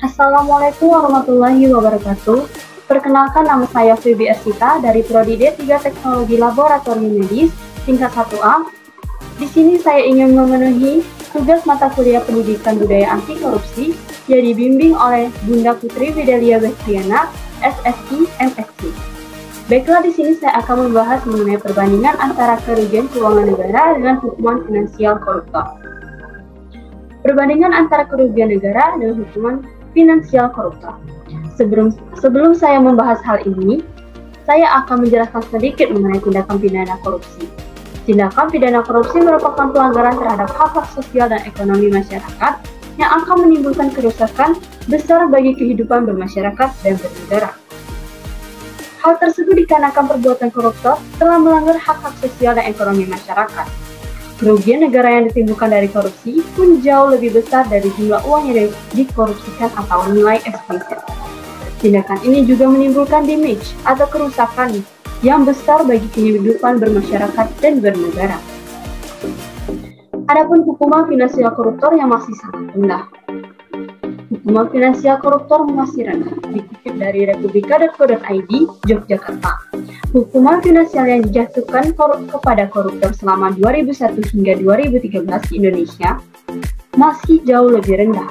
Assalamualaikum warahmatullahi wabarakatuh. Perkenalkan, nama saya Fibi Ersita dari Prodi D3 Teknologi Laboratorium Medis tingkat 1A. Di sini saya ingin memenuhi tugas mata kuliah Pendidikan Budaya Anti Korupsi yang dibimbing oleh Bunda Putri Fidelia Bestriana, SSI, MSc. Baiklah, di sini saya akan membahas mengenai perbandingan antara kerugian keuangan negara dengan hukuman finansial koruptor. Perbandingan antara kerugian negara dengan hukuman finansial koruptor. Sebelum saya membahas hal ini, saya akan menjelaskan sedikit mengenai tindakan pidana korupsi. Tindakan pidana korupsi merupakan pelanggaran terhadap hak-hak sosial dan ekonomi masyarakat yang akan menimbulkan kerusakan besar bagi kehidupan bermasyarakat dan bernegara. Hal tersebut dikarenakan perbuatan koruptor telah melanggar hak-hak sosial dan ekonomi masyarakat. Kerugian negara yang ditimbulkan dari korupsi pun jauh lebih besar dari jumlah uang yang dikorupsikan atau nilai eksplisit. Tindakan ini juga menimbulkan damage atau kerusakan yang besar bagi kehidupan bermasyarakat dan bernegara. Adapun hukuman finansial koruptor yang masih sangat rendah. Hukuman finansial koruptor masih rendah, dikutip dari republika.co.id, Yogyakarta. Hukuman finansial yang dijatuhkan kepada koruptor selama 2001 hingga 2013 di Indonesia masih jauh lebih rendah.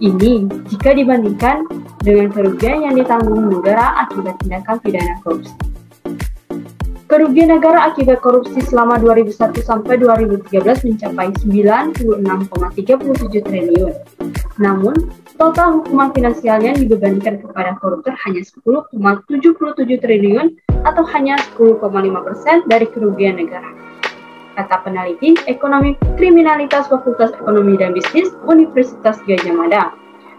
Ini jika dibandingkan dengan kerugian yang ditanggung negara akibat tindakan pidana korupsi. Kerugian negara akibat korupsi selama 2001 sampai 2013 mencapai 96,37 triliun. Namun, total hukuman finansial yang dibebankan kepada koruptor hanya 10,77 triliun atau hanya 10,5% dari kerugian negara. Kata peneliti Ekonomi Kriminalitas Fakultas Ekonomi dan Bisnis Universitas Gadjah Mada,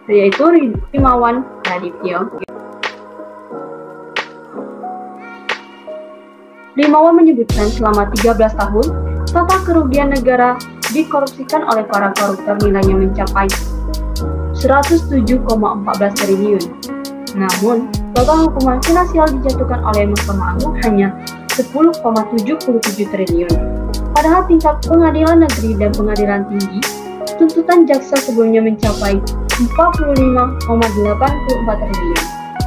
yaitu Rimawan Radityo. Rimawan menyebutkan selama 13 tahun, total kerugian negara dikorupsikan oleh para koruptor nilainya mencapai 107,14 triliun. Namun, total hukuman finansial dijatuhkan oleh Mahkamah Agung hanya 10,77 triliun. Padahal tingkat pengadilan negeri dan pengadilan tinggi, tuntutan jaksa sebelumnya mencapai 45,84 triliun.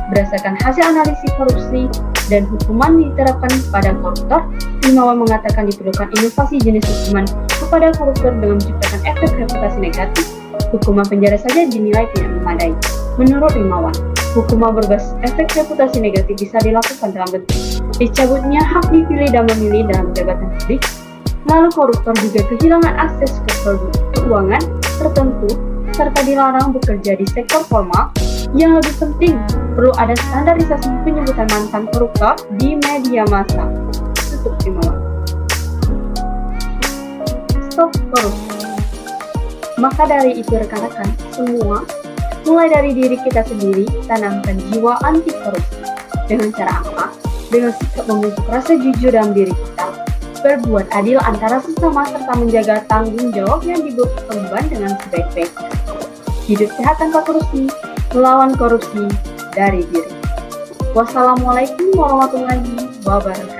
Berdasarkan hasil analisis korupsi dan hukuman diterapkan pada koruptor, Rimawan mengatakan diperlukan inovasi jenis hukuman kepada koruptor dengan menciptakan efek reputasi negatif. Hukuman penjara saja dinilai tidak memadai. Menurut Rimawan, hukuman berbasis efek reputasi negatif bisa dilakukan dalam bentuk dicabutnya hak dipilih dan memilih dalam jabatan publik. Lalu koruptor juga kehilangan akses ke produk keuangan tertentu serta dilarang bekerja di sektor formal. Yang lebih penting, perlu ada standarisasi penyebutan mantan koruptor di media massa. Tutup Rimawan. Stop korupsi. Maka dari itu rekan-rekan semua, mulai dari diri kita sendiri, tanamkan jiwa anti korupsi. Dengan cara apa? Dengan sikap membentuk rasa jujur dalam diri kita, berbuat adil antara sesama serta menjaga tanggung jawab yang dibeban dengan sebaik-baiknya. Hidup sehat tanpa korupsi, melawan korupsi dari diri. Wassalamualaikum warahmatullahi wabarakatuh.